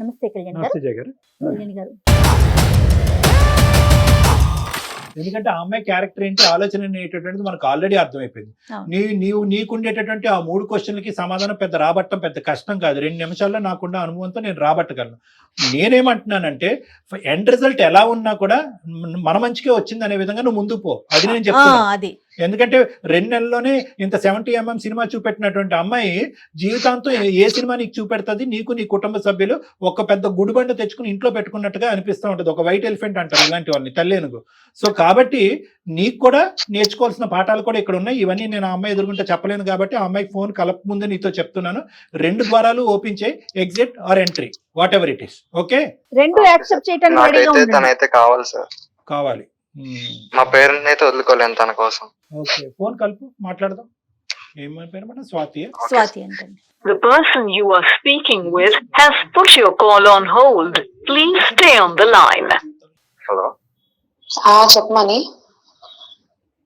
నమస్తే కళ్యాణ్ గారు. నమస్తే జయ గారు. కళ్యాణ్ గారు. ఎందుకంటే ఆ అమ్మాయి క్యారెక్టర్ ఏంటి, ఆలోచన అనేటటువంటిది మనకు ఆల్రెడీ అర్థమైపోయింది. నీకుండేటటువంటి ఆ 3 క్వశ్చన్లకి సమాధానం పెద్ద రాబట్టం పెద్ద కష్టం కాదు. 2 నిమిషాల్లో నాకున్న అనుభవంతో నేను రాబట్టగలను. నేనేమంటున్నానంటే ఎండ్ రిజల్ట్ ఎలా ఉన్నా కూడా మన మంచికే వచ్చింది అనే విధంగా నువ్వు ముందుకు పో. అది నేను చెప్తున్నా. ఎందుకంటే 2 నెలల్లోనే ఇంత 70mm సినిమా చూపెట్టినటువంటి అమ్మాయి జీవితాంతం ఏ సినిమా నీకు చూపెడుతుంది? నీకు నీ కుటుంబ సభ్యులు ఒక పెద్ద గుడిబండ తెచ్చుకుని ఇంట్లో పెట్టుకున్నట్టుగా అనిపిస్తూ ఉంటుంది. ఒక వైట్ ఎలిఫెంట్ అంటారు ఇలాంటి వాళ్ళని, తల్లేనుగు. సో కాబట్టి నీకు కూడా నేర్చుకోవాల్సిన పాఠాలు కూడా ఇక్కడ ఉన్నాయి. ఇవన్నీ నేను ఆ అమ్మాయి ఎదుర్కొంటే చెప్పలేను కాబట్టి ఆ అమ్మాయికి ఫోన్ కలప ముందే నీతో చెప్తున్నాను. 2 ద్వారాలు ఓపెన్ చేయి, exit or entry, whatever it is. Okay, 2 accept చేయడానికి రెడీగా ఉండండి. తనైతే కావాలి సార్, కావాలి. మా పేరెంట్ అయితే వదులుకోలేను తన కోసం. ఓకే, ఫోన్ కలుపు, మాట్లాడదాం. ఏమని పేరు మేడం? స్వాతి. స్వాతి అంటండి. The person you are speaking with has put your call on hold. Please stay on the line. Hello, చెప్పమని.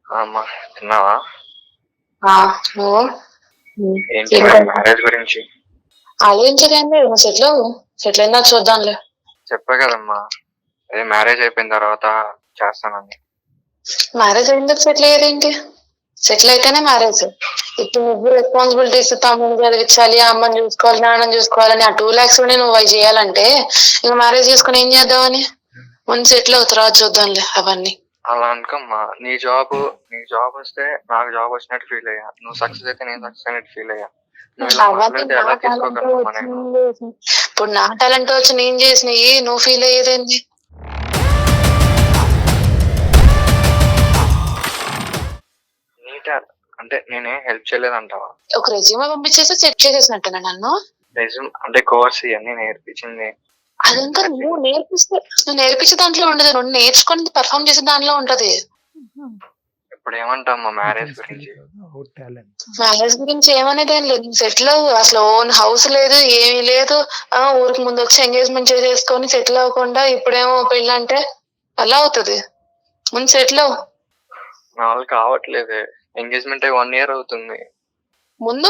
అమ్మా తిన్నావా? నువ్వు ఏంటి మ్యారేజ్ గురించి? ఆలోచించకండి, నువ్వు సెటిల్ అయినా చూద్దాంలే. చెప్పా కదమ్మా, అదే మ్యారేజ్ అయిపోయిన తర్వాత చేస్తానని. మ్యారేజ్ ఎందుకు సెటిల్ అయ్యేదేంటి? సెటిల్ అయితేనే మ్యారేజ్. ఇప్పుడు నువ్వు రెస్పాన్సిబిలిటీస్, తమ్ముని చదివించాలి, అమ్మని చూసుకోవాలి, నాన్నని చూసుకోవాలని ఆ 2 lakhs నువ్వు అవి చేయాలంటే ఇంకా మ్యారేజ్ చేసుకుని ఏం చేద్దామని? ముందు సెటిల్ అవుతారా చూద్దాంలే అవన్నీ. అలా అనుకోమ్మా, నీ జాబ్ వస్తే నాకు జాబ్ వచ్చినట్టు ఫీల్ అయ్యా, నువ్వు సక్సెస్ అయితే నేను సక్సెస్ అయినట్టు ఫీల్ అయ్యా. ఇప్పుడు నా టాలెంట్ వచ్చి నేను చేసినవి నువ్వు ఫీల్ అయ్యేదేంటి? అంటే నేనే హెల్ప్ చేయలేదంటావా? ఒక రెజ్యూమే పంపించేసి సెట్ చేసేసినట్టున్నా నన్ను. రెజ్యూమ్ అంటే కోర్స్ ఇవన్నీ నేర్పించింది అదంతా నువ్వు నేర్పించే దాంట్లో ఉండదు, నువ్వు నేర్చుకుని పర్ఫార్మ్ చేసే దాంట్లో ఉంటది. ఇప్పుడు ఏమంటామ్మా మ్యారేజ్ గురించి? మ్యారేజ్ గురించి ఏమనేది ఏం లేదు. సెటిల్ అవ్వు. అసలు ఓన్ హౌస్ లేదు, ఏమీ లేదు. ఊరికి ముందు వచ్చి ఎంగేజ్మెంట్ చేసేసుకొని సెటిల్ అవ్వకుండా ఇప్పుడేమో పెళ్ళి అంటే ఎలా అవుతుంది? ముందు సెటిల్ అవ్వు. నా వాళ్ళు కావట్లేదు. ఎంగేజ్మెంట్ 1 year అవుతుంది. ముందు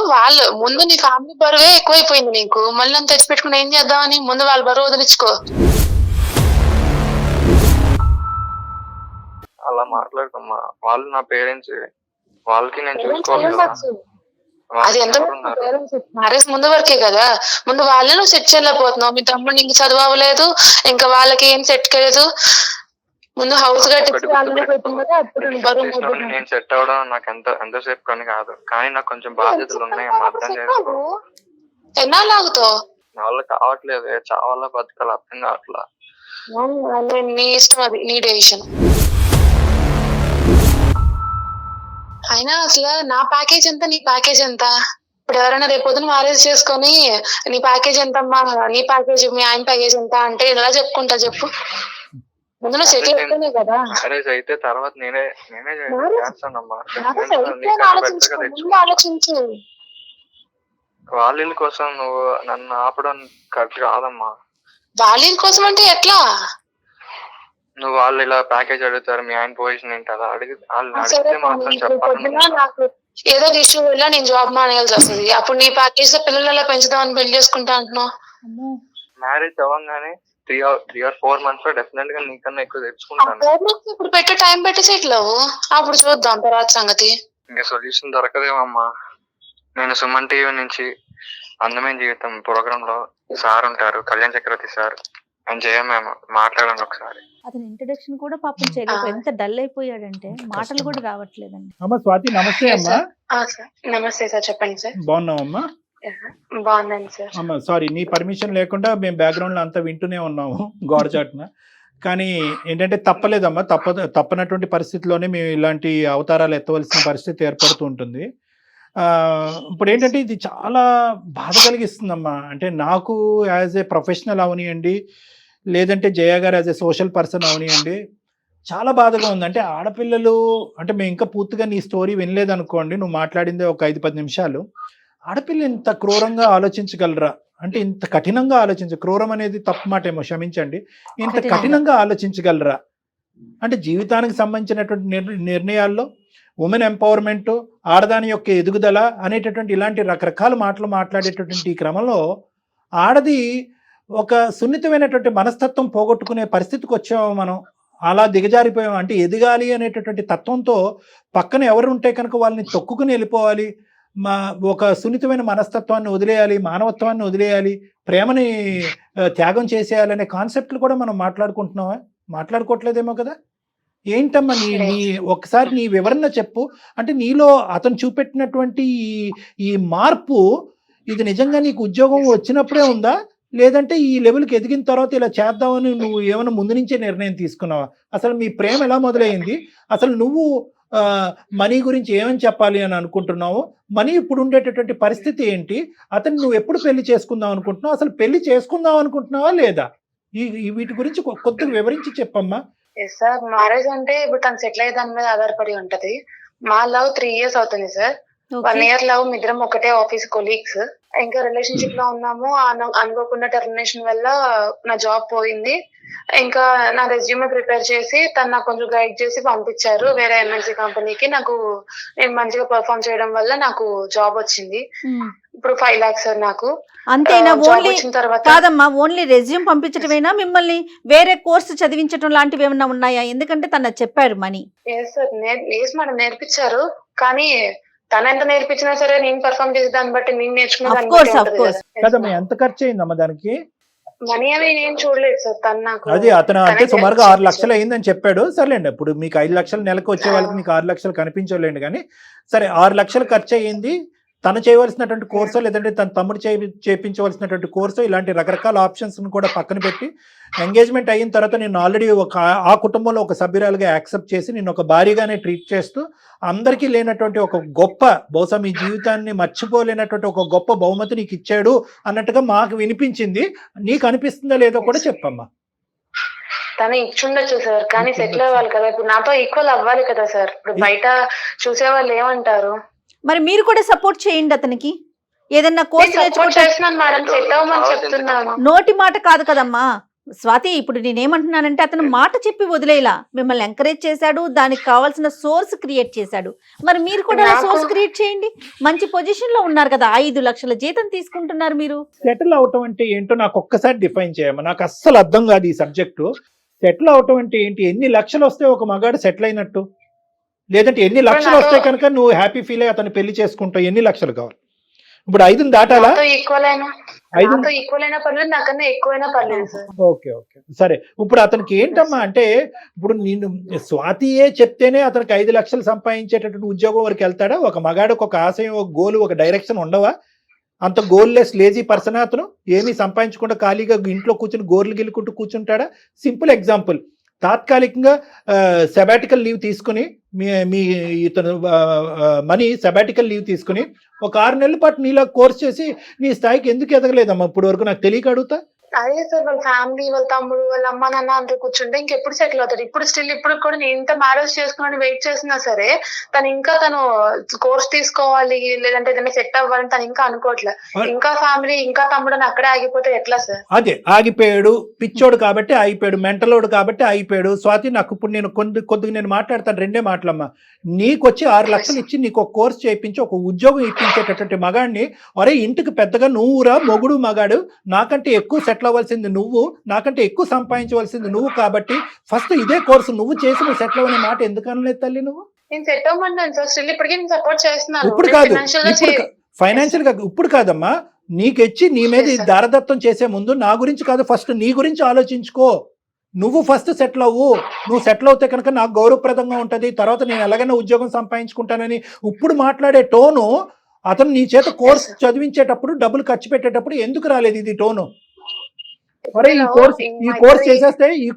నీ ఫ్యామిలీ బరువే ఎక్కువైపోయింది నీకు. మళ్ళీ అంత తెచ్చి పెట్టుకుని ఏం చేద్దామని? ముందు వాళ్ళ బరువు వదిలించుకో. అలా మాట్లాడుకోమ్మా, వాళ్ళు నా పేరెంట్స్, వాళ్ళకి నేను చూసుకోవాలి కదా. అది ఎంత మ్యారేజ్ ముందు వరకే కదా. ముందు వాళ్ళే నువ్వు సెట్ చేయలేకపోతున్నావు. మీ తమ్ముడు ఇంక చదవలేదు, ఇంకా వాళ్ళకి ఏం సెట్ కాలేదు. ముందు హౌస్ కట్టించి నేను సెట్ అవడం నాకు ఎంతసేపు కానీ కాదు, కానీ నాకు కొంచెం బాధ్యతలు ఉన్నాయి. అర్థం చేసుకో. ఎన్నాళ్ళాగుతావు? నా వల్ల కావట్లేదు, చావాలా బతకాలి అర్థం కావట్లా. నీ ఇష్టం, అది నీ డెసిషన్. అయినా అసలు నా ప్యాకేజ్ ఎంత, నీ ప్యాకేజ్ ఎంత? ఇప్పుడు ఎవరైనా రేపొద్దున మ్యారేజ్ చేసుకొని నీ ప్యాకేజ్ ఎంతమ్మా, నీ ప్యాకేజ్, మీ ఆయన ప్యాకేజ్ ఎంత అంటే ఎలా చెప్పుకుంటా చెప్పు? ముందు సెటిల్ అయితేనే కదా. మ్యారేజ్ అయితే తర్వాత నేనే చేస్తానమ్మా. ఆలోచించు. వాళ్ళ కోసం నువ్వు నన్ను ఆపడం కరెక్ట్ కాదమ్మా. వాళ్ళ కోసం అంటే ఎట్లా? నువ్వు వాళ్ళు ఇలా ప్యాకేజ్ అడుగుతారు, మీ ఆయన పొజిషన్ ఏంటి కదా అడిగి అడిగితే మాత్రం చెప్పాలి. నాకు ఏదో ఇష్యూ వల్ల నేను జాబ్ మానేయాల్సి వస్తుంది. అప్పుడు నీ ప్యాకేజ్ లో పిల్లలు ఎలా పెంచుదామని పెళ్లి చేసుకుంటా అంటున్నావు. మ్యారేజ్ అవ్వగానే 3 or 4 months లో డెఫినెట్ గా నీకన్నా ఎక్కువ తెచ్చుకుంటాను. ఇప్పుడు పెట్టే టైం పెట్టి సెటిల్ అవ్వు, అప్పుడు చూద్దాం తర్వాత సంగతి. ఇంకా సొల్యూషన్ దొరకదేమమ్మా. నేను సుమన్ టీవీ నుంచి అందమైన జీవితం ప్రోగ్రామ్ లో సార్ ఉంటారు, కళ్యాణ్ చక్రవర్తి సార్, ఆయన చేయమేమో మాట్లాడండి ఒకసారి. అతని ఇంట్రడక్షన్ కూడా పాపం చేయలేదు. ఎంత డల్ అయిపోయాడంటే మాటలు కూడా రావట్లేదండి. అమ్మా స్వాతి, నమస్తే అమ్మా. నమస్తే సార్, చెప్పండి సార్. బాగున్నావమ్మా? బాగున్నాను సార్. అమ్మా సారీ, నీ పర్మిషన్ లేకుండా మేము బ్యాక్గ్రౌండ్ లో అంతా వింటూనే ఉన్నాము గోడచాటున. కానీ ఏంటంటే తప్పలేదమ్మా, తప్పనటువంటి పరిస్థితిలోనే మేము ఇలాంటి అవతారాలు ఎత్తవలసిన పరిస్థితి ఏర్పడుతూ ఉంటుంది. ఇప్పుడు ఏంటంటే ఇది చాలా బాధ కలిగిస్తుందమ్మా. అంటే నాకు యాజ్ ఏ ప్రొఫెషనల్ అవనియండి, లేదంటే జయ గారు యాజ్ ఏ సోషల్ పర్సన్ అవనియండి, చాలా బాధగా ఉంది. అంటే ఆడపిల్లలు అంటే మేము ఇంకా పూర్తిగా నీ స్టోరీ వినలేదనుకోండి, నువ్వు మాట్లాడిందే ఒక 5-10 నిమిషాలు. ఆడపిల్ల ఇంత క్రూరంగా ఆలోచించగలరా? అంటే ఇంత కఠినంగా క్రూరం అనేది తప్పు మాట ఏమో, క్షమించండి. ఇంత కఠినంగా ఆలోచించగలరా? అంటే జీవితానికి సంబంధించినటువంటి నిర్ణయాల్లో ఉమెన్ ఎంపవర్మెంట్, ఆడదాని యొక్క ఎదుగుదల అనేటటువంటి ఇలాంటి రకరకాల మాటలు మాట్లాడేటటువంటి ఈ క్రమంలో ఆడది ఒక సున్నితమైనటువంటి మనస్తత్వం పోగొట్టుకునే పరిస్థితికి వచ్చాము మనం. అలా దిగజారిపోయాం. అంటే ఎదగాలి అనేటటువంటి తత్వంతో పక్కన ఎవరు ఉంటే కనుక వాళ్ళని తొక్కుకుని వెళ్ళిపోవాలి, ఒక సున్నితమైన మనస్తత్వాన్ని వదిలేయాలి, మానవత్వాన్ని వదిలేయాలి, ప్రేమని త్యాగం చేసేయాలనే కాన్సెప్ట్లు కూడా మనం మాట్లాడుకుంటున్నావా? మాట్లాడుకోవట్లేదేమో కదా. ఏంటమ్మా నీ ఒకసారి నీ వివరణ చెప్పు. అంటే నీలో అతను చూపెట్టినటువంటి ఈ మార్పు ఇది నిజంగా నీకు ఉద్యోగం వచ్చినప్పుడే ఉందా, లేదంటే ఈ లెవెల్కి ఎదిగిన తర్వాత ఇలా చేద్దామని నువ్వు ఏమైనా ముందు నుంచే నిర్ణయం తీసుకున్నావా? అసలు మీ ప్రేమ ఎలా మొదలైంది? అసలు నువ్వు మనీ గురించి ఏమని చెప్పాలి అని అనుకుంటున్నావు? మనీ ఇప్పుడు ఉండేటటువంటి పరిస్థితి ఏంటి? అతను నువ్వు ఎప్పుడు పెళ్లి చేసుకుందాం అనుకుంటున్నావు? అసలు పెళ్లి చేసుకుందాం అనుకుంటున్నావా లేదా? వీటి గురించి కొద్దిగా వివరించి చెప్పమ్మా. సార్, మ్యారేజ్ అంటే ఇప్పుడు తను సెటిల్ అయ్యే దాని మీద ఆధారపడి ఉంటది. మా లవ్ 3 years అవుతుంది సార్. 1 year లవ్, ఇద్దరం ఒకటే ఆఫీస్ కొలీగ్స్. ఇంకా రిలేషన్షిప్ లో ఉన్నాము. అనుకోకుండా టెర్మినేషన్ వల్ల నా జాబ్ పోయింది. ఇంకా నా రెజ్యూమే ప్రిపేర్ చేసి తను నాకు కొంచెం గైడ్ చేసి పంపించారు వేరే ఎంఎన్సీ కంపెనీకి. నేను మంచిగా పర్ఫామ్ చేయడం వల్ల నాకు జాబ్ వచ్చింది. ఇప్పుడు 5 lakhs సార్ నాకు. అంతేనా? ఓన్లీ కాదమ్మా, ఓన్లీ రెజ్యూమ్ పంపించడమేనా? మిమ్మల్ని వేరే కోర్సు చదివించడం లాంటివి ఏమన్నా ఉన్నాయా? ఎందుకంటే తను చెప్పారు మనీ. మేడం నేర్పించారు, కానీ తను ఎంత నేర్పించినా సరే నేను పర్ఫామ్ చేసే దాన్ని బట్టి నేను నేర్చుకున్నాను. ఎంత ఖర్చు అయిందమ్మా దానికి? మనీ అవి నేను చూడలేదు సార్. తను నాకు అది అతను అంటే సుమారుగా 6 లక్షలు అయిందని చెప్పాడు. సర్లేండి, ఇప్పుడు మీకు 5 లక్షలు నెలకు వచ్చే వాళ్ళకి మీకు 6 లక్షలు కనిపించలేండి, కానీ సరే 6 లక్షలు ఖర్చు అయ్యింది. తను చేయవలసినటువంటి కోర్సో లేదంటే తన తమ్ముడు చేయించవలసినటువంటి కోర్సో ఇలాంటి రకరకాల ఆప్షన్స్ కూడా పక్కన పెట్టి ఎంగేజ్మెంట్ అయిన తర్వాత నేను ఆల్రెడీ ఆ కుటుంబంలో ఒక సభ్యురాలుగా యాక్సెప్ట్ చేసి నేను ఒక భారీగానే ట్రీట్ చేస్తూ అందరికీ లేనటువంటి ఒక గొప్ప, బహుశా మీ జీవితాన్ని మర్చిపోలేనటువంటి ఒక గొప్ప బహుమతి నీకు ఇచ్చాడు అన్నట్టుగా మాకు వినిపించింది. నీకు అనిపిస్తుందా లేదో కూడా చెప్పమ్మా. తను ఇచ్చుండొచ్చు సార్, కానీ సెటిల్ అవ్వాలి కదా. ఇప్పుడు నాతో ఈక్వల్ అవ్వాలి కదా సార్. ఇప్పుడు బయట చూసే వాళ్ళు ఏమంటారు? మరి మీరు కూడా సపోర్ట్ చేయండి అతనికి. ఏదన్నా కోర్స్ నోటి మాట కాదు కదమ్మా స్వాతి. ఇప్పుడు నేనేమంటున్నానంటే అతను మాట చెప్పి వదిలేలా మిమ్మల్ని ఎంకరేజ్ చేశాడు, దానికి కావాల్సిన సోర్స్ క్రియేట్ చేశాడు. మరి మీరు కూడా సోర్స్ క్రియేట్ చేయండి. మంచి పొజిషన్ లో ఉన్నారు కదా, 5 లక్షల జీతం తీసుకుంటున్నారు మీరు. సెటిల్ అవటం అంటే ఏంటో నాకు ఒక్కసారి డిఫైన్ చేయమ్మా. నాకు అస్సలు అర్థం కాదు ఈ సబ్జెక్టు. సెటిల్ అవటం అంటే ఏంటి? ఎన్ని లక్షలు వస్తే ఒక మగాడు సెటిల్ అయినట్టు? లేదంటే ఎన్ని లక్షలు వస్తే కనుక నువ్వు హ్యాపీ ఫీల్ అయ్యి అతను పెళ్లి చేసుకుంటావు? ఎన్ని లక్షలు కావాలి? ఇప్పుడు 5 దాటాలా? ఓకే ఓకే సరే. ఇప్పుడు అతనికి ఏంటమ్మా అంటే, ఇప్పుడు నేను స్వాతియే చెప్తేనే అతనికి 5 లక్షలు సంపాదించేటటువంటి ఉద్యోగం వరకు వెళ్తాడా? ఒక మగాడికి ఒక ఆశయం, ఒక గోల్, ఒక డైరెక్షన్ ఉండవా? అంత గోల్లెస్ లేజీ పర్సన్ అతను? ఏమీ సంపాదించకుండా ఖాళీగా ఇంట్లో కూర్చుని గోర్లు గిల్లుకుంటూ కూర్చుంటాడా? సింపుల్ ఎగ్జాంపుల్, తాత్కాలికంగా సెబాటికల్ లీవ్ తీసుకుని మీ ఇతను మనీ సెబాటికల్ లీవ్ తీసుకుని ఒక 6 నెలల పాటు నీలా కోర్స్ చేసి నీ స్థాయికి ఎందుకు ఎదగలేదమ్మా ఇప్పుడు వరకు? నాకు తెలియక అడుగుతా. అదే సార్, వాళ్ళ ఫ్యామిలీ, వాళ్ళ తమ్ముడు, వాళ్ళ అమ్మ నాన్న అందరూ కూర్చుంటే ఇంకెప్పుడు సెటిల్ అవుతాడు? ఇప్పుడు కూడా నేను ఇంత మ్యారేజ్ చేసుకుని వెయిట్ చేసినా సరే తను కోర్స్ తీసుకోవాలి లేదంటే ఏదైనా సెట్ అవ్వాలని తను ఇంకా అనుకోవట్లేదు. ఇంకా ఫ్యామిలీ, ఇంకా తమ్ముడు అని అక్కడే ఆగిపోతే ఎట్లా సార్? అదే ఆగిపోయాడు, పిచ్చోడు కాబట్టి ఆగిపోయాడు, మెంటలోడు కాబట్టి ఆగిపోయాడు. స్వాతి, నాకు ఇప్పుడు నేను కొద్దిగా నేను మాట్లాడతాను, 2 మాటలమ్మా. నీకు వచ్చి 6 లక్షలు ఇచ్చి నీకు ఒక కోర్స్ చేయించి ఒక ఉద్యోగం ఇప్పించేటటువంటి మగాడిని, అరే ఇంటికి పెద్దగా నువ్వురా మొగుడు మగాడు, నాకంటే ఎక్కువ సెటిల్ అవ్వాల్సింది నువ్వు, నాకంటే ఎక్కువ సంపాదించవలసింది నువ్వు, కాబట్టి ఫస్ట్ ఇదే కోర్సు నువ్వు చేసి నువ్వు సెటిల్ అవ్వనే మాట ఎందుకు అనలేదు తల్లి నువ్వు? నేను సెట్ అవ్వమన్నాను సార్, స్టిల్ ఇప్పటికీ నేను సపోర్ట్ చేస్తున్నాను. ఇప్పుడు కాదు, ఫైనాన్షియల్ గా ఇప్పుడు కాదమ్మా. నీకు ఇచ్చి నీ మీద దారదత్తం చేసే ముందు నా గురించి కాదు, ఫస్ట్ నీ గురించి ఆలోచించుకో. నువ్వు ఫస్ట్ సెటిల్ అవ్వు. నువ్వు సెటిల్ అవుతే కనుక నాకు గౌరవప్రదంగా ఉంటుంది, తర్వాత నేను ఎలాగైనా ఉద్యోగం సంపాదించుకుంటానని ఇప్పుడు మాట్లాడే టోను అతను నీ చేత కోర్స్ చదివించేటప్పుడు డబ్బులు ఖర్చు పెట్టేటప్పుడు ఎందుకు రాలేదు ఇది టోను? అరే ఈ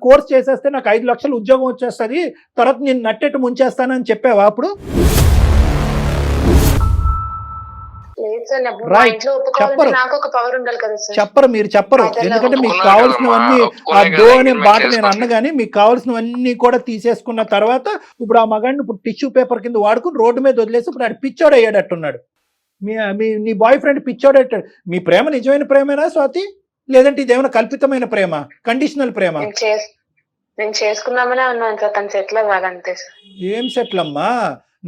కోర్స్ చేసేస్తే నాకు 5 లక్షలు ఉద్యోగం వచ్చేస్తుంది, తర్వాత నేను నట్టెట్టు ముంచేస్తానని చెప్పావా అప్పుడు? చెప్పరు, మీరు చెప్పరు. ఎందుకంటే మీకు కావాల్సినవన్నీ ఆ దో అనే మాట నేను అన్నగాని మీకు కావాల్సినవన్నీ కూడా తీసేసుకున్న తర్వాత ఇప్పుడు ఆ మగాడిని ఇప్పుడు టిష్యూ పేపర్ కింద వాడుకుని రోడ్డు మీద వదిలేసి ఇప్పుడు ఆడు పిచ్చోడు అయ్యాడట్టున్నాడు. నీ బాయ్ ఫ్రెండ్ పిచ్చోడు అయ్యాడు. మీ ప్రేమ నిజమైన ప్రేమేనా స్వాతి, లేదంటే ఇదేమైనా కల్పితమైన ప్రేమ, కండిషనల్ ప్రేమ? నేను చేసుకున్నామనే ఉన్నాను సార్, తను సెటిల్ అవ్వాలంతే సార్. ఏం సెటిల్ అమ్మా?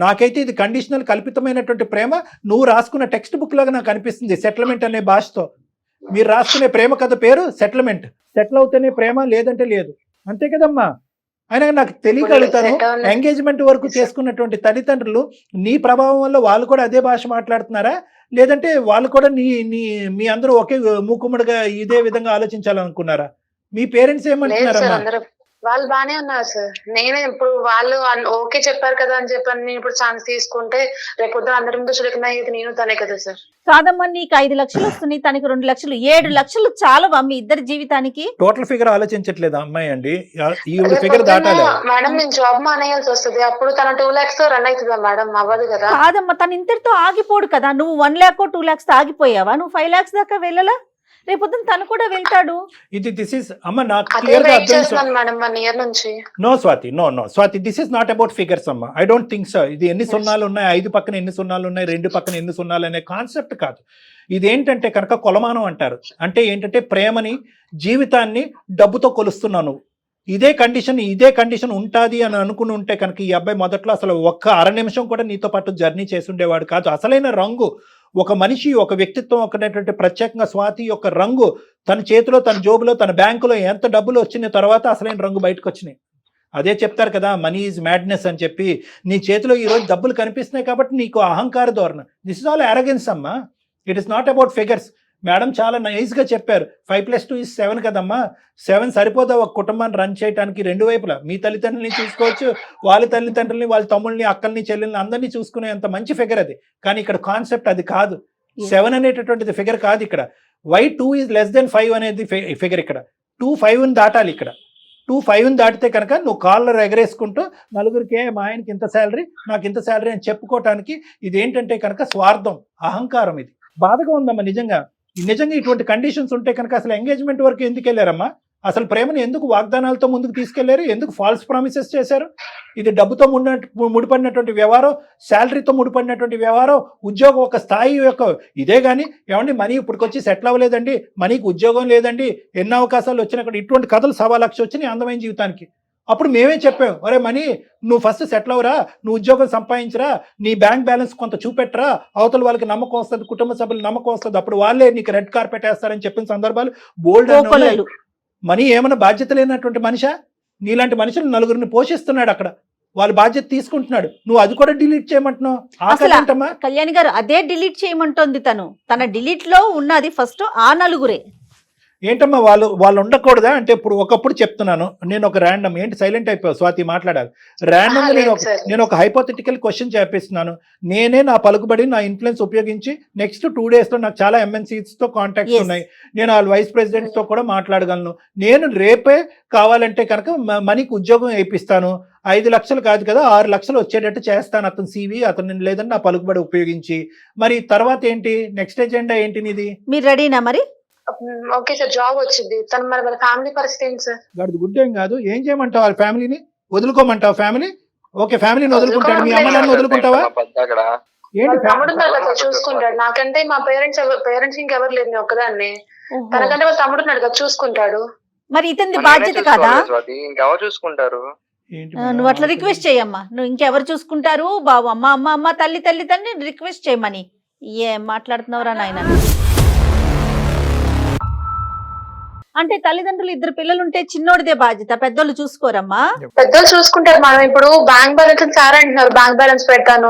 నాకైతే ఇది కండిషనల్ కల్పితమైనటువంటి ప్రేమ నువ్వు రాసుకున్న టెక్స్ట్ బుక్ లాగా నాకు అనిపిస్తుంది, సెటిల్మెంట్ అనే భాషతో. మీరు రాసుకునే ప్రేమ కథ పేరు సెటిల్మెంట్. సెటిల్ అవుతేనే ప్రేమ, లేదంటే లేదు. అంతే కదమ్మా. అయినా నాకు తెలియగలుగుతాను, ఎంగేజ్మెంట్ వరకు చేసుకున్నటువంటి తల్లిదండ్రులు నీ ప్రభావం వల్ల వాళ్ళు కూడా అదే భాష మాట్లాడుతున్నారా, లేదంటే వాళ్ళు కూడా మీ అందరూ ఒకే మూకుమ్మడిగా ఇదే విధంగా ఆలోచించాలనుకున్నారా? మీ పేరెంట్స్ ఏమంటున్నారమ్మా? వాళ్ళు బానే ఉన్నారు సార్. నేనే ఇప్పుడు వాళ్ళు ఓకే చెప్పారు కదా అని చెప్పని నేను ఇప్పుడు ఛాన్స్ తీసుకుంటే రేపొద్దు అందరి ముందు చులకన అయ్యేది నేను తనే కదా సార్. కాదమ్మా, నీకు 5 లక్షలు వస్తున్నాయి, తనకి 2 లక్షలు, 7 లక్షలు చాలవా మీ ఇద్దరి జీవితానికి? టోటల్ ఫిగర్ ఆలోచించట్లేదు అమ్మాయి అండి, ఈ ఫిగర్ దాటాలి మేడం. నేను జాబ్ మానేయాల్సి వస్తుంది, అప్పుడు తన 2 lakhs తో రన్ అవుతుందా మేడం? అవ్వదు కదా. కాదమ్మా, తను ఇంతటితో ఆగిపోడు కదా. నువ్వు 1 lakh 2 lakhs ఆగిపోయావా? నువ్వు 5 lakhs దాకా వెళ్ళలా? రేపొద్దున తను కూడా వెళ్తాడు. దిస్ ఇస్ అమ్మ నాకు క్లియర్ గా అర్థం మేడం 1 year నుంచి. No Swathi, this is not about figures అమ్మ. I don't think so. ఇది ఎన్ని సున్నాలు ఉన్నాయి, 5 పక్కన ఎన్ని సున్నాలు ఉన్నాయి, 2 పక్కన ఎన్ని సున్నాలు అనే కాన్సెప్ట్ కాదు. ఇది ఏంటంటే కనుక కొలమానం అంటారు. అంటే ఏంటంటే ప్రేమని, జీవితాన్ని డబ్బుతో కొలుస్తున్నాను. ఇదే కండిషన్ ఉంటుంది అని అనుకుని ఉంటే కనుక ఈ అబ్బాయి మొదట్లో అసలు ఒక్క అర నిమిషం కూడా నీతో పాటు జర్నీ చేసి ఉండేవాడు కాదు. అసలైన రంగు ఒక మనిషి, ఒక వ్యక్తిత్వం ఒకటేటువంటి ప్రత్యేకంగా స్వాతి యొక్క రంగు తన చేతిలో, తన జోబులో, తన బ్యాంకులో ఎంత డబ్బులు వచ్చిన తర్వాత అసలైన రంగు బయటకు వచ్చినాయి. అదే చెప్తారు కదా, మనీ ఈజ్ మ్యాడ్నెస్ అని చెప్పి. నీ చేతిలో ఈరోజు డబ్బులు కనిపిస్తున్నాయి కాబట్టి నీకు అహంకార ధోరణ. దిస్ ఇస్ ఆల్ అరగెన్స్ అమ్మా. It is not about figures. Madam చాలా నైస్గా చెప్పారు. 5+2 is 7 కదమ్మా. 7 సరిపోదా ఒక కుటుంబాన్ని రన్ చేయడానికి? 2 వైపులా మీ తల్లిదండ్రులని చూసుకోవచ్చు, వాళ్ళ తల్లిదండ్రులని, వాళ్ళ తమ్ముళ్ళని, అక్కల్ని, చెల్లెల్ని అందరినీ చూసుకునే అంత మంచి ఫిగర్ అది. కానీ ఇక్కడ కాన్సెప్ట్ అది కాదు. 7 అనేటటువంటిది ఫిగర్ కాదు ఇక్కడ. why 2 is less than 5 అనేది ఫిగర్ ఇక్కడ. 2 5ని దాటాలి ఇక్కడ. 2 5ని దాటితే కనుక నువ్వు కాలర్ ఎగరేసుకుంటూ నలుగురికి మా ఆయనకి ఇంత శాలరీ, నాకు ఇంత శాలరీ అని చెప్పుకోవటానికి ఇదేంటంటే కనుక స్వార్థం, అహంకారం. ఇది బాధగా ఉందమ్మా నిజంగా. ఇటువంటి కండిషన్స్ ఉంటే కనుక అసలు ఎంగేజ్మెంట్ వరకు ఎందుకు వెళ్ళారమ్మా? అసలు ప్రేమను ఎందుకు వాగ్దానాలతో ముందుకు తీసుకెళ్లారు? ఎందుకు ఫాల్స్ ప్రామిసెస్ చేశారు? ఇది డబ్బుతో ముడిపడినటువంటి వ్యవహారం, శాలరీతో ముడిపడినటువంటి వ్యవహారం, ఉద్యోగం ఒక స్థాయి యొక్క ఇదే. కానీ ఏమండి మనీ ఇప్పటికొచ్చి సెటిల్ అవ్వలేదండి, మనీకి ఉద్యోగం లేదండి, ఎన్ని అవకాశాలు వచ్చినా కూడా ఇటువంటి కథలు 1.25 లక్షలు వచ్చినాయి అందమైన జీవితానికి. అప్పుడు మేమే చెప్పాం, ఒరే మనీ నువ్వు ఫస్ట్ సెటిల్ అవ్వరా, నువ్వు ఉద్యోగం సంపాదించరా, నీ బ్యాంక్ బ్యాలెన్స్ కొంత చూపెట్టరా, అవతల వాళ్ళకి నమ్మకం వస్తుంది, కుటుంబ సభ్యులు నమ్మకం వస్తుంది, అప్పుడు వాళ్ళే నీకు రెడ్ కార్పెట్ వేస్తారని చెప్పిన సందర్భాలు బోల్డ్. మనీ ఏమైనా బాధ్యత లేనటువంటి మనిషా? నీలాంటి మనుషులు 9గురిని పోషిస్తున్నాడు అక్కడ, వాళ్ళ బాధ్యత తీసుకుంటున్నాడు. నువ్వు అది కూడా డిలీట్ చేయమంటున్నావు. కళ్యాణి గారు అదే డిలీట్ చేయమంటోంది. తన డిలీట్ లో ఉన్నది ఫస్ట్ ఆ 9గురే. ఏంటమ్మా వాళ్ళు ఉండకూడదా? అంటే ఇప్పుడు ఒకప్పుడు చెప్తున్నాను నేను, ఒక ర్యాండమ్ ఏంటి సైలెంట్ అయిపోయావు స్వాతి, మాట్లాడాలి. ర్యాండమ్ నేను ఒక హైపోథెటికల్ క్వశ్చన్ చేపిస్తున్నాను. నేనే నా పలుకుబడి, నా ఇన్ఫ్లుయెన్స్ ఉపయోగించి నెక్స్ట్ 2 days లో నాకు చాలా MNCs తో కాంటాక్ట్స్ ఉన్నాయి. నేను వాళ్ళ వైస్ ప్రెసిడెంట్స్ తో కూడా మాట్లాడగలను. నేను రేపే కావాలంటే కనుక మనీకి ఉద్యోగం వేయిస్తాను. 5 లక్షలు కాదు కదా, 6 లక్షలు వచ్చేటట్టు చేస్తాను అతను CV, అతను లేదని నా పలుకుబడి ఉపయోగించి. మరి తర్వాత ఏంటి నెక్స్ట్ ఎజెండా ఏంటి నీది? మీరు రెడీనా మరి? ఓకే సార్, జాబ్ వచ్చింది. తను మరి వాళ్ళ ఫ్యామిలీ పరిస్థితి ఏంటి సార్? గాడిది గుడ్ ఏం కాదు. ఏం చేయమంటావు? వాళ్ళ ఫ్యామిలీని వదులుకోమంటావు? ఫ్యామిలీ ఓకే, ఫ్యామిలీని వదులుకుంటాడు. మీ అమ్మ నాన్న వదులుకుంటావా? తమ్ముడు చూసుకుంటాడు. నాకంటే మా పేరెంట్స్ ఇంకెవరు లేదు, నేను ఒక్కదాన్ని. తనకంటే వాళ్ళ తమ్ముడు ఉన్నాడు కదా, చూసుకుంటాడు. మరి ఇతని బాధ్యత కాదా? ఇంకెవరు చూసుకుంటారు? నువ్వు అట్లా రిక్వెస్ట్ చేయమ్మా. నువ్వు ఇంకెవరు చూసుకుంటారు బాబు? అమ్మ తల్లి రిక్వెస్ట్ చేయమని. ఏం మాట్లాడుతున్నావురా నాయన? అంటే తల్లిదండ్రులు 2 పిల్లలు ఉంటే చిన్నోడిదే బాధ్యత, పెద్దోళ్ళు చూసుకోరమ్మా? పెద్దోళ్ళు చూసుకుంటారు. మనం ఇప్పుడు బ్యాంక్ బ్యాలెన్స్ సార్ అంటున్నారు, బ్యాంక్ బ్యాలెన్స్ పెడతాను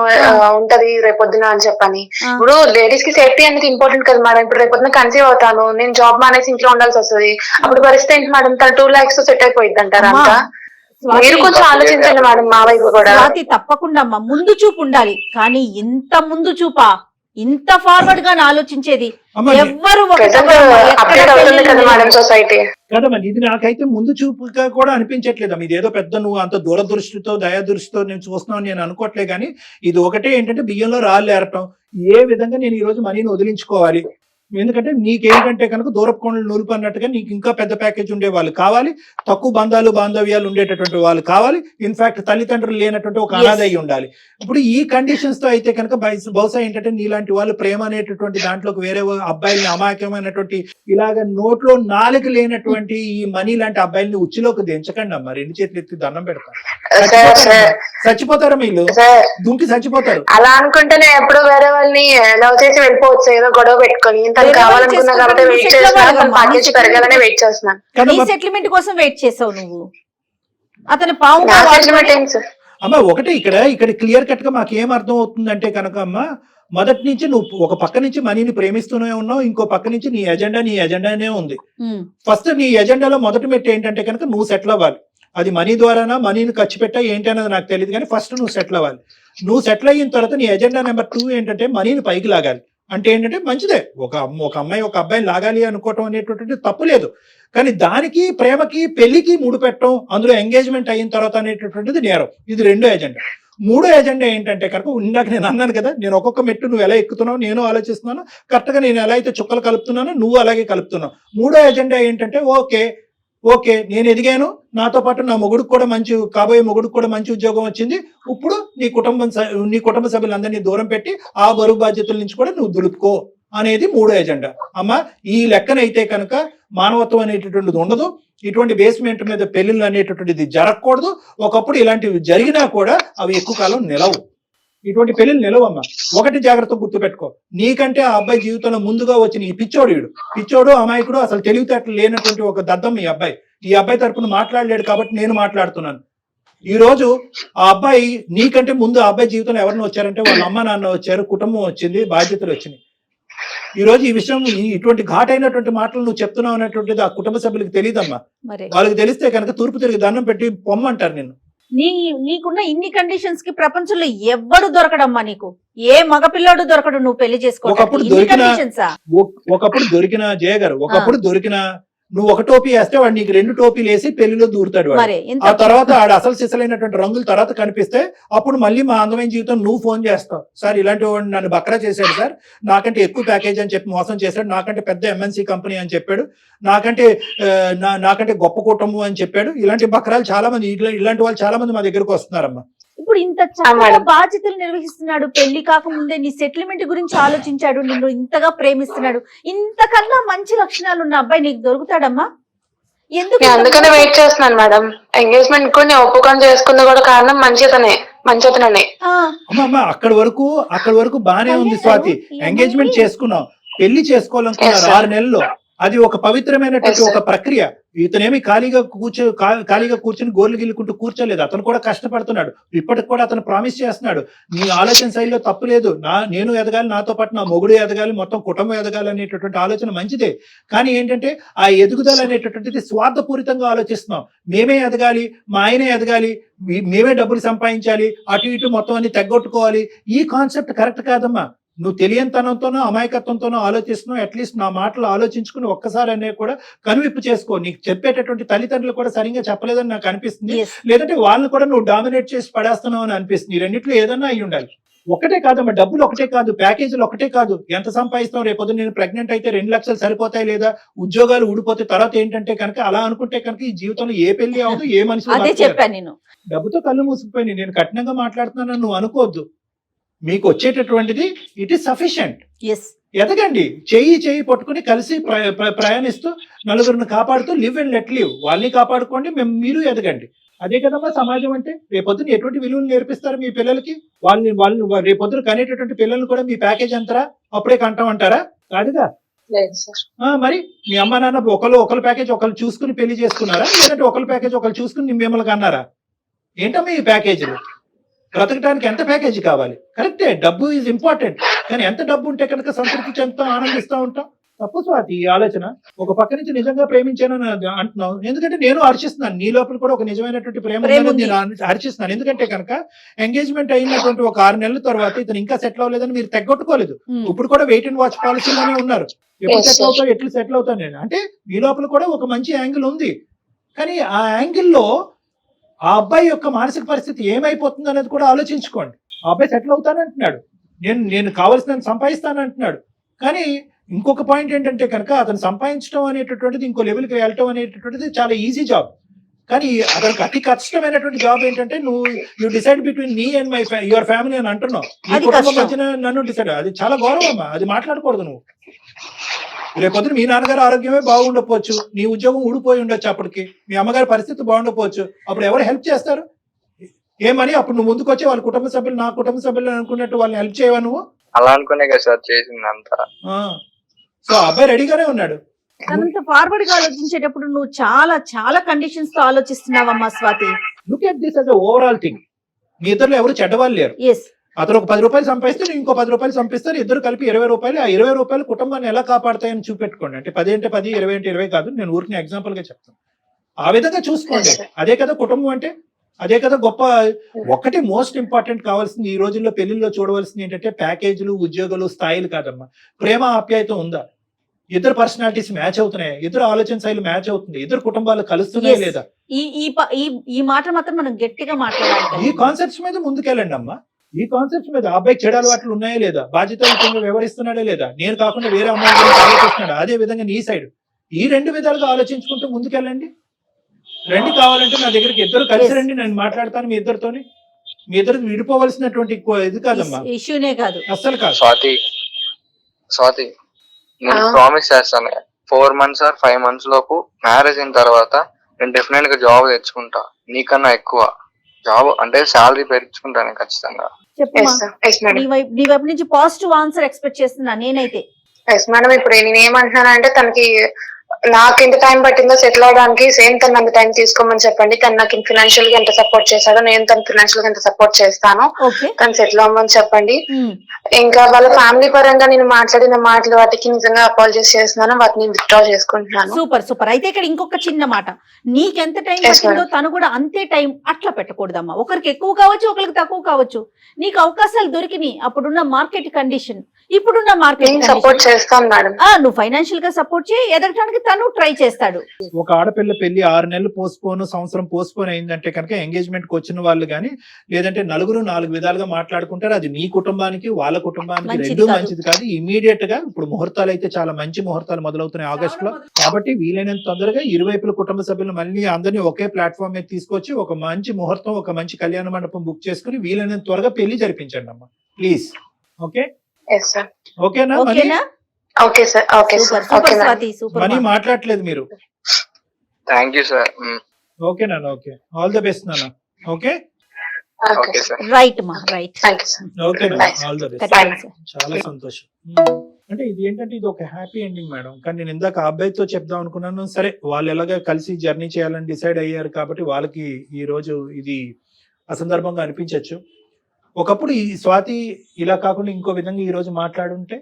ఉంటది రేపొద్దున అని చెప్పని. ఇప్పుడు లేడీస్ కి సేఫ్టీ అనేది ఇంపార్టెంట్ కదా మేడం. ఇప్పుడు రేపొద్దున కన్సీవ్ అవుతాను, నేను జాబ్ మానేసి ఇంట్లో ఉండాల్సి వస్తుంది, అప్పుడు పరిస్థితి ఏంటి మేడం? తన 2 lakhs సెట్ అయిపోయింది అంటారా? అంతా మీరు కొంచెం ఆలోచించండి మేడం, మా వైపు కూడా. తప్పకుండా అమ్మా, ముందు చూపు ఉండాలి. కానీ ఇంత ముందు చూపా, ఇంత ఫార్వర్డ్ గా ఆలోచించేది ఎవ్వరు కదమ్మా. ఇది నాకైతే ముందు చూపుగా కూడా అనిపించట్లేదు. ఇది ఏదో పెద్ద నువ్వు అంత దూరదృష్టితో, దయాదృష్టితో నేను చూస్తున్నావు నేను అనుకోవట్లే. కానీ ఇది ఒకటే ఏంటంటే బియ్యంలో రాళ్ళు ఏరటం. ఏ విధంగా నేను ఈ రోజు మనీని వదిలించుకోవాలి? ఎందుకంటే నీకేంటంటే కనుక దూరపు కొండలు నూలుపు అన్నట్టుగా నీకు ఇంకా పెద్ద ప్యాకేజ్ ఉండే వాళ్ళు కావాలి, తక్కువ బాంధవ్యాలు ఉండేటటువంటి వాళ్ళు కావాలి, ఇన్ఫాక్ట్ తల్లిదండ్రులు లేనటువంటి ఒక అనాథ అయి ఉండాలి. ఇప్పుడు ఈ కండిషన్స్ తో అయితే కనుక బహుశా ఏంటంటే నీలాంటి వాళ్ళు ప్రేమ అనేటటువంటి దాంట్లోకి వేరే అబ్బాయిల్ని, అమాయకమైనటువంటి ఇలాగ నోట్లో నాలుగు లేనటువంటి ఈ మనీ లాంటి అబ్బాయిల్ని ఉచ్చిలోకి దించకండి అమ్మా. 2 చేతులు ఎత్తి దండం పెడతారు. చచ్చిపోతారు వీళ్ళు, దుంకి చచ్చిపోతారు. అలా అనుకుంటే నేను ఎప్పుడు వేరే వాళ్ళని లవ్ చేసి వెళ్ళిపోవచ్చు, ఏదో గొడవ పెట్టుకొని. తను వేరే వాళ్ళు కావాలనుకున్నా కాబట్టి చేసుకోవడానికి వెయిట్ settle చేస్తున్నా, తన అవ్వాలమ్మా. ప్యాకేజ్ నీ పెరగాలనే settlement- వెయిట్ చేస్తున్నాను. నీ కదమ్మా సెటిల్మెంట్ కోసం వెయిట్ చేసావు నువ్వు. అతను పావుగా నా వాడుకొని- సెటిల్మెంట్ ఏంటి సార్? అమ్మ ఒకటి ఇక్కడ క్లియర్ కట్ గా మాకు ఏం అర్థం అవుతుందంటే కనుక అమ్మ, మొదటి నుంచి నువ్వు ఒక పక్క నుంచి మనీని ప్రేమిస్తూనే ఉన్నావు, ఇంకో పక్క నుంచి నీ ఎజెండానే ఉంది. ఉమ్, ఫస్ట్ నీ ఎజెండాలో మొదటి మెట్టు ఏంటంటే కనుక నువ్వు సెటిల్ అవ్వాలి. అది మనీ ద్వారానా, మనీని ఖర్చు పెట్టా ఏంటి అనేది నాకు తెలియదు, కానీ ఫస్ట్ నువ్వు సెటిల్ అవ్వాలి. నువ్వు సెటిల్ అయిన తర్వాత నీ ఎజెండా నెంబర్ 2 ఏంటంటే మనీని పైకి లాగాలి. అంటే ఏంటంటే మంచిదే, ఒక అమ్మాయి ఒక అబ్బాయిని లాగాలి అనుకోవటం అనేటువంటిది తప్పు లేదు, కానీ దానికి ప్రేమకి పెళ్లికి ముడిపెట్టడం, అందులో ఎంగేజ్మెంట్ అయిన తర్వాత అనేటటువంటిది నేరం. ఇది రెండో ఎజెండా. మూడో ఎజెండా ఏంటంటే కనుక ఇందాక నేను అన్నాను కదా, నేను ఒక్కొక్క మెట్టు నువ్వు ఎలా ఎక్కుతున్నావు నేను ఆలోచిస్తున్నాను, కరెక్ట్ గా నేను ఎలా అయితే చుక్కలు కలుపుతున్నానో నువ్వు అలాగే కలుపుతున్నావు. మూడో ఎజెండా ఏంటంటే ఓకే నేను ఎదిగాను, నాతో పాటు నా మొగుడికి కూడా కాబోయే మొగుడికి కూడా మంచి ఉద్యోగం వచ్చింది, ఇప్పుడు నీ కుటుంబ సభ్యులందరినీ దూరం పెట్టి ఆ బరువు బాధ్యతల నుంచి కూడా నువ్వు దులుపుకో అనేది మూడో ఎజెండా. అమ్మ ఈ లెక్కనైతే కనుక మానవత్వం అనేటటువంటిది ఉండదు, ఇటువంటి బేస్మెంట్ మీద పెళ్లిళ్ళు అనేటటువంటిది జరగకూడదు. ఒకప్పుడు ఇలాంటివి జరిగినా కూడా అవి ఎక్కువ కాలం నిలవు, ఇటువంటి పెళ్లిళ్ళు నిలవమ్మా. ఒకటి జాగ్రత్త గుర్తుపెట్టుకో, నీకంటే ఆ అబ్బాయి జీవితంలో ముందుగా వచ్చిన ఈ పిచ్చోడు అమాయకుడు, అసలు తెలివితేటలు లేనటువంటి ఒక దద్దం ఈ అబ్బాయి తరపున మాట్లాడలేడు కాబట్టి నేను మాట్లాడుతున్నాను. ఈ రోజు ఆ అబ్బాయి నీకంటే ముందు ఆ అబ్బాయి జీవితంలో ఎవరిని వచ్చారంటే వాళ్ళ అమ్మ నాన్న వచ్చారు, కుటుంబం వచ్చింది, బాధ్యతలు వచ్చినాయి. ఈ రోజు ఈ విషయం ఇటువంటి ఘాటైనటువంటి మాటలు నువ్వు చెప్తున్నావు అనేటువంటిది ఆ కుటుంబ సభ్యులకు తెలియదమ్మా. మరి వాళ్ళకి తెలిస్తే కనుక తూర్పు తిరిగి దండం పెట్టి పొమ్మంటారు నిన్ను. నీకున్న ఇన్ని కండిషన్స్ కి ప్రపంచంలో ఎవ్వడు దొరకడమ్మా నీకు, ఏ మగపిల్లాడు దొరకడు నువ్వు పెళ్లి ఒకప్పుడు దొరికిన జయ గారు, ఒకప్పుడు దొరికిన నువ్వు ఒక టోపీ వేస్తే వాడు నీకు 2 టోపీలు వేసి పెళ్లిలో దూరుతాడు వాడు. ఆ తర్వాత ఆడ అసలు సిసలైనటువంటి రంగుల తర్వాత కనిపిస్తే అప్పుడు మళ్ళీ మా అందమైన జీవితం నువ్వు ఫోన్ చేస్తావు, సార్ ఇలాంటి వాడు నన్ను బక్రా చేశాడు సార్, నాకంటే ఎక్కువ ప్యాకేజ్ అని చెప్పి మోసం చేశాడు, నాకంటే పెద్ద ఎంఎన్సీ కంపెనీ అని చెప్పాడు, నాకంటే గొప్ప కుటుంబం అని చెప్పాడు. ఇలాంటి బక్రాలు చాలా మంది, ఇలాంటి వాళ్ళు చాలా మంది మా దగ్గరకు వస్తున్నారమ్మా. ఇప్పుడు ఇంత చాలా బాధ్యతలు నిర్వహిస్తున్నాడు, పెళ్లి కాకముందే నీ సెటిల్మెంట్ గురించి ఆలోచించాడు, నిన్ను ఇంతగా ప్రేమిస్తున్నాడు, ఇంతకన్నా మంచి లక్షణాలు ఉన్న అబ్బాయి నీకు దొరుకుతాడమ్మా? ఎందుకు నేను అందుకనే వెయిట్ చేస్తున్నాను మేడం. ఎంగేజ్మెంట్ కూడా నేను ఒప్పుకొని చేసుకున్న కూడా కారణం మంచితనే. అమ్మా అక్కడి వరకు బానే ఉంది స్వాతి, ఎంగేజ్మెంట్ చేసుకున్నావు, పెళ్లి చేసుకోవాలనుకున్నారు 6 నెలల్లో, అది ఒక పవిత్రమైనటువంటి ఒక ప్రక్రియ. ఇతనేమి ఖాళీగా కూర్చొని గోర్లు గిల్లుకుంటూ కూర్చోలేదు, అతను కూడా కష్టపడుతున్నాడు. ఇప్పటికి కూడా అతను ప్రామిస్ చేస్తున్నాడు, నీ ఆలోచన శైలిలో తప్పు లేదు, నేను ఎదగాలి, నాతో పాటు నా మొగుడు ఎదగాలి, మొత్తం కుటుంబం ఎదగాలి అనేటటువంటి ఆలోచన మంచిదే. కానీ ఏంటంటే ఆ ఎదుగుదల అనేటటువంటిది స్వార్థపూరితంగా ఆలోచిస్తున్నాం. మేమే ఎదగాలి, మా ఆయనే ఎదగాలి, మేమే డబ్బులు సంపాదించాలి, అటు ఇటు మొత్తం అన్ని తగ్గొట్టుకోవాలి. ఈ కాన్సెప్ట్ కరెక్ట్ కాదమ్మా. నువ్వు తెలియనితనంతోనో అమాయకత్వంతోనో ఆలోచిస్తున్నావు. అట్లీస్ట్ నా మాటలు ఆలోచించుకుని ఒక్కసారి అనే కూడా కనువిప్పు చేసుకో. నీకు చెప్పేటటువంటి తల్లిదండ్రులు కూడా సరిగ్గా చెప్పలేదని నాకు అనిపిస్తుంది, లేదంటే వాళ్ళని కూడా నువ్వు డామినేట్ చేసి పడేస్తున్నావు అని అనిపిస్తుంది. ఈ రెండిట్లో ఏదన్నా అయి ఉండాలి. ఒకటే కాదమ్మా, డబ్బులు ఒకటే కాదు, ప్యాకేజీలు ఒకటే కాదు, ఎంత సంపాదిస్తావు, రేపొద్దు నేను ప్రెగ్నెంట్ అయితే 2 లక్షలు సరిపోతాయి, లేదా ఉద్యోగాలు ఊడిపోతే తర్వాత ఏంటంటే కనుక అలా అనుకుంటే కనుక ఈ జీవితంలో ఏ పెళ్లి అవదు, ఏ మనిషి చెప్పాను నేను. డబ్బుతో కళ్ళు మూసుకుపోయి నేను కఠినంగా మాట్లాడుతున్నాను నువ్వు అనుకోవద్దు. మీకు వచ్చేటటువంటిది ఇట్ ఈస్ సఫిషియంట్. ఎదగండి, చేయి పట్టుకుని కలిసి ప్రయాణిస్తూ నలుగురిని కాపాడుతూ లివ్ అండ్ లెట్ లివ్. వాళ్ళని కాపాడుకోండి, మీరు ఎదగండి. అదే కదమ్మా సమాజం అంటే. రేపొద్దున ఎటువంటి విలువలు నేర్పిస్తారు మీ పిల్లలకి? వాళ్ళు రేపొద్దున కనేటటువంటి పిల్లలు కూడా మీ ప్యాకేజ్ అంటారా, అప్పుడే కంటామంటారా? కాదుగా. మరి మీ అమ్మ నాన్న ఒకళ్ళు ప్యాకేజ్ ఒకళ్ళు చూసుకుని పెళ్లి చేసుకున్నారా, లేదంటే ఒకళ్ళ ప్యాకేజ్ ఒకళ్ళు చూసుకుని మిమ్మల్ని కన్నారా? ఏంటమ్మా ఈ ప్యాకేజీలు? బ్రతకడానికి ఎంత ప్యాకేజీ కావాలి? కరెక్టే, డబ్బు ఈజ్ ఇంపార్టెంట్, కానీ ఎంత డబ్బు ఉంటే కనుక సంతృప్తి చెందుతాం, ఆనందిస్తూ ఉంటాం. తప్పు స్వాతి ఈ ఆలోచన. ఒక పక్క నుంచి నిజంగా ప్రేమించానని అంటున్నావు, ఎందుకంటే నేను హర్షిస్తున్నాను, నీ లోపల కూడా ఒక నిజమైనటువంటి ప్రేమ నేను హర్షిస్తున్నాను. ఎందుకంటే కనుక ఎంగేజ్మెంట్ అయినటువంటి ఒక 6 నెలల తర్వాత ఇతను ఇంకా సెటిల్ అవ్వలేదని మీరు తెగొట్టుకోలేదు. ఇప్పుడు కూడా వెయిట్ అండ్ వాచ్ పాలసీలోనే ఉన్నారు. ఎప్పుడు సెటిల్ అవుతావు, ఎట్లు సెటిల్ అవుతాను నేను అంటే మీ లోపల కూడా ఒక మంచి యాంగిల్ ఉంది. కానీ ఆ యాంగిల్లో ఆ అబ్బాయి యొక్క మానసిక పరిస్థితి ఏమైపోతుంది అనేది కూడా ఆలోచించుకోండి. ఆ అబ్బాయి సెటిల్ అవుతానంటున్నాడు, నేను కావాల్సిన సంపాదిస్తానంటున్నాడు. కానీ ఇంకొక పాయింట్ ఏంటంటే కనుక అతను సంపాదించడం అనేటటువంటిది, ఇంకో లెవెల్కి వెళ్ళటం అనేటటువంటిది చాలా ఈజీ జాబ్. కానీ అతనికి అతి కష్టమైనటువంటి జాబ్ ఏంటంటే you decide between me and your family అని అంటున్నావు. నీ కుటుంబం మధ్యన నన్ను డిసైడ్, అది చాలా గౌరవం, అది మాట్లాడకూడదు నువ్వు. రేపొద్దున మీ నాన్నగారు ఆరోగ్యమే బాగుండకపోవచ్చు, నీ ఉద్యోగం ఊడిపోయి ఉండొచ్చు, అప్పటికి మీ అమ్మగారి పరిస్థితి బాగుండకపోవచ్చు. అప్పుడు ఎవరు హెల్ప్ చేస్తారు? ఏమని అప్పుడు నువ్వు ముందుకు వచ్చి వాళ్ళ కుటుంబ సభ్యులు నా కుటుంబ సభ్యులు అనుకున్నట్టు వాళ్ళని హెల్ప్ చేయవా నువ్వు? అలా అనుకునే కదా సార్ చేసింది అంతా. సో ఆ అబ్బాయి రెడీగానే ఉన్నాడు. తనంత ఫార్వర్డ్ గా ఆలోచించేటప్పుడు నువ్వు చాలా చాలా కండిషన్స్ తో ఆలోచిస్తున్నావమ్మా Swathi. Look at this as a overall thing. మీ ఇద్దరు ఎవరు చెడ్డవాళ్ళు లేరు. ఎస్, అతను ఒక 10 రూపాయలు సంపాదిస్తే నేను ఇంకో 10 రూపాయలు సంపిస్తారు, ఇద్దరు కలిపి 20 రూపాయలు. ఆ 20 రూపాయలు కుటుంబాన్ని ఎలా కాపాడతాయని చూపెట్టుకోండి. అంటే 10 అంటే 10, 20 అంటే 20 కాదు, నేను ఊరికి ఎగ్జాంపుల్ గా చెప్తాను. ఆ విధంగా చూసుకోండి. అదే కదా కుటుంబం అంటే, అదే కదా గొప్ప. ఒకటి మోస్ట్ ఇంపార్టెంట్ కావాల్సింది ఈ రోజుల్లో పెళ్లిల్లో చూడవలసింది ఏంటంటే ప్యాకేజీలు, ఉద్యోగాలు, స్థాయిలు కాదమ్మా. ప్రేమ, ఆప్యాయత ఉందా? ఇద్దరు పర్సనాలిటీస్ మ్యాచ్ అవుతున్నాయి, ఇద్దరు ఆలోచన శైలి మ్యాచ్ అవుతుంది, ఇద్దరు కుటుంబాలు కలుస్తున్నాయి Yes. లేదా? ఈ మాట మాత్రం మనం గట్టిగా మాట్లాడాలి. ఈ కాన్సెప్ట్స్ మీద ముందుకెళ్ళండి అమ్మా. ఈ కాన్సెప్ట్స్ మీద అబ్బాయికి చెడు అలవాట్లు ఉన్నాయా లేదా, బాధ్యతయుతంగా వ్యవహరిస్తున్నాడా లేదా, నేను కాకుండా వేరే అమ్మాయి గురించి ఆలోచిస్తున్నాడా, అదే విధంగా నీ సైడ్. ఈ 2 విధాలుగా ఆలోచించుకుంటూ ముందుకెళ్ళండి. రండి, కావాలంటే నా దగ్గరికి ఇద్దరు కలిసి రండి, నేను మాట్లాడతాను మీ ఇద్దరితోని. మీ ఇద్దరు విడిపోవలసినటువంటి ఇది కాదమ్మా, ఇష్యూనే కాదు. అస్సలు కాదు. స్వాతి నేను ప్రామిస్ చేస్తాను 4 months or 5 months లోపు మ్యారేజ్ అయిన తర్వాత నేను డెఫినెట్ గా జాబ్ తెచ్చుకుంటా. నీకన్నా ఎక్కువ జాబ్ అంటే శాలరీ పెంచుకుంటాను ఖచ్చితంగా. చెప్పమ్మా, ఎస్ సార్, ఎస్ మేడం. నీ వైపు నుంచి పాజిటివ్ ఆన్సర్ ఎక్స్పెక్ట్ చేస్తున్నా నేనైతే. ఎస్ మేడం, ఇప్పుడు నేను ఏమంటున్నానంటే తనకి నాకు ఎంత టైం పట్టిందో సెటిల్ అవడానికి సేమ్ తను అంత టైం తీసుకోమని చెప్పండి. తను నాకు ఫినాన్షియల్ గా ఎంత సపోర్ట్ చేశాడో నేను తను ఫినాన్షియల్ గా ఎంత సపోర్ట్ చేస్తాను. ఓకే, తను సెటిల్ అవ్వమని చెప్పండి. ఇంకా వాళ్ళ ఫ్యామిలీ పరంగా నేను మాట్లాడిన మాటలు వాటికి నిజంగా అపాలజైస్ చేస్తున్నాను, వాటిని విత్డ్రా చేసుకుంటున్నాను. Super super. అయితే ఇక్కడ ఇంకొక చిన్న మాట, నీకెంత టైం Yes, పట్టిందో తను కూడా అంతే టైం అట్లా పెట్టకూడదమ్మా. ఒకరికి ఎక్కువ కావచ్చు, ఒకరికి తక్కువ కావచ్చు. నీకు అవకాశాలు దొరికినాయి అప్పుడున్న మార్కెట్ కండిషన్, ఇప్పుడున్న మార్కెట్ నేను సపోర్ట్ చేస్తాను మేడం. నువ్వు ఫైనాన్షియల్ గా సపోర్ట్ చేయి, ఎదగటానికి తను ట్రై చేస్తాడు. ఒక ఆడపిల్ల పెళ్లి 6 నెలలు పోస్ట్పోన్, సంవత్సరం పోస్ట్పోన్ అయిందంటే కనుక ఎంగేజ్మెంట్ కి వచ్చిన వాళ్ళు కానీ, లేదంటే నలుగురు 4 విధాలుగా మాట్లాడుకుంటారు. అది మీ కుటుంబానికి, వాళ్ళ కుటుంబానికి మంచిది రెండూ కాదు. మంచిది కాదు. ఇమీడియట్ గా ఇప్పుడు ముహూర్తాలు అయితే చాలా మంచి ముహూర్తాలు మొదలవుతున్నాయి ఆగస్ట్ లో. కాబట్టి వీలైనంత తొందరగా ఇరువైపుల కుటుంబ సభ్యులు మళ్ళీ అందరినీ ఒకే ప్లాట్ఫామ్ మీద తీసుకొచ్చి ఒక మంచి ముహూర్తం, ఒక మంచి కళ్యాణ మండపం బుక్ చేసుకుని వీలైనంత త్వరగా పెళ్లి జరిపించండి అమ్మా, ప్లీజ్. Okay, yes sir. ఓకేనా? ఓకేనా? Okay sir, okay super sir, okay super madam. Swathi, super. Money మాట్లాడలేదు మీరు. Thank you sir. ఓకే నాన్న, ఓకే, ఆల్ ద బెస్ట్ నాన్న. Okay, okay sir. రైట్ మా right. Thank you sir. Okay నాన్న, all the best. ఖచ్చితంగా sir. చాలా సంతోషం. అంటే ఇది ఏంటంటే ఇది ఒక హ్యాపీ ఎండింగ్ మేడం. కానీ నేను ఇందాక ఆ అబ్బాయితో చెప్దాం అనుకున్నాను. సరే, వాళ్ళు ఎలాగ కలిసి జర్నీ చేయాలని డిసైడ్ అయ్యారు కాబట్టి వాళ్ళకి ఈ రోజు ఇది అసందర్భంగా అనిపించవచ్చు. ఒకప్పుడు ఈ స్వాతి ఇలా కాకుండా ఇంకో విధంగా ఈ రోజు మాట్లాడుంటే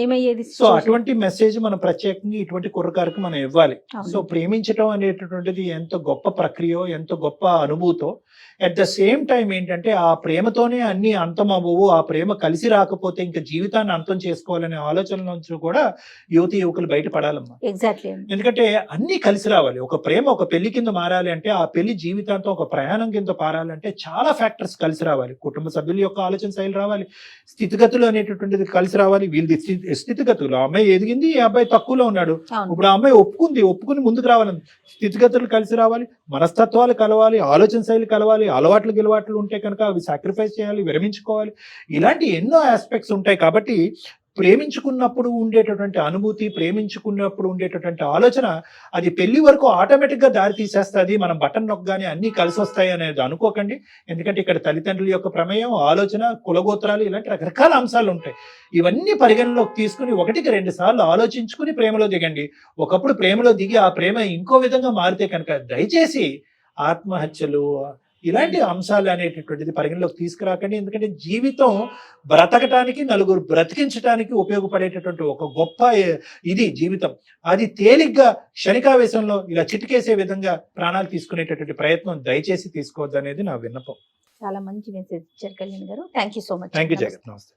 ఏమయ్యేది? సో అటువంటి మెసేజ్ మనం ప్రత్యేకంగా ఇటువంటి కుర్రకారికి మనం ఇవ్వాలి. అవును. సో ప్రేమించటం అనేటటువంటిది ఎంత గొప్ప ప్రక్రియ, ఎంత గొప్ప అనుభూతో. అట్ ద సేమ్ టైం ఏంటంటే ఆ ప్రేమతోనే అన్ని అంతం అవ్వవు, ఆ ప్రేమ కలిసి రాకపోతే ఇంకా జీవితాన్ని అంతం చేసుకోవాలనే ఆలోచన నుంచి కూడా యువతి యువకులు బయటపడాలమ్మా. ఎగ్జాక్ట్లీ. ఎందుకంటే అన్ని కలిసి రావాలి. ఒక ప్రేమ ఒక పెళ్లి కింద మారాలి అంటే, ఆ పెళ్లి జీవితాంతం ఒక ప్రయాణం కింద పారాలంటే చాలా ఫ్యాక్టర్స్ కలిసి రావాలి. కుటుంబ సభ్యుల యొక్క ఆలోచన శైలి రావాలి, స్థితిగతులు అనేటటువంటిది కలిసి రావాలి. వీళ్ళది స్థితిగతులు, ఆ అమ్మాయి ఎదిగింది, ఈ అబ్బాయి తక్కువలో ఉన్నాడు. ఇప్పుడు ఆ అమ్మాయి ఒప్పుకుని ముందుకు రావాలని స్థితిగతులు కలిసి రావాలి, మనస్తత్వాలు కలవాలి, ఆలోచన శైలి కలవాలి, అలవాట్లు గిలవాట్లు ఉంటే కనుక అవి సాక్రిఫైస్ చేయాలి, విరమించుకోవాలి. ఇలాంటి ఎన్నో ఆస్పెక్ట్స్ ఉంటాయి. కాబట్టి ప్రేమించుకున్నప్పుడు ఉండేటటువంటి అనుభూతి, ప్రేమించుకున్నప్పుడు ఉండేటటువంటి ఆలోచన అది పెళ్లి వరకు ఆటోమేటిక్ గా దారి తీసేస్తుంది. మనం బటన్ నొక్కగానే అన్ని కలిసి వస్తాయి అనేది అనుకోకండి. ఎందుకంటే ఇక్కడ తల్లిదండ్రుల యొక్క ప్రమేయం, ఆలోచన, కులగోత్రాలు, ఇలాంటి రకరకాల అంశాలు ఉంటాయి. ఇవన్నీ పరిగణలోకి తీసుకుని 1-2 సార్లు ఆలోచించుకుని ప్రేమలో దిగండి. ఒకప్పుడు ప్రేమలో దిగి ఆ ప్రేమ ఇంకో విధంగా మారితే కనుక దయచేసి ఆత్మహత్యలు, ఇలాంటి అంశాలు అనేటటువంటిది పరిగణలోకి తీసుకురాకండి. ఎందుకంటే జీవితం బ్రతకటానికి, నలుగురు బ్రతికించడానికి ఉపయోగపడేటటువంటి ఒక గొప్ప ఇది జీవితం. అది తేలిగ్గా క్షణికావేశంలో ఇలా చిటికేసే విధంగా ప్రాణాలు తీసుకునేటటువంటి ప్రయత్నం దయచేసి తీసుకోవద్దు అనేది నా విన్నపం. చాలా మంచి మెసేజ్ ఇచ్చారు కళ్యాణ్ గారు. Thank you so much. Thank you జగత్. నమస్తే.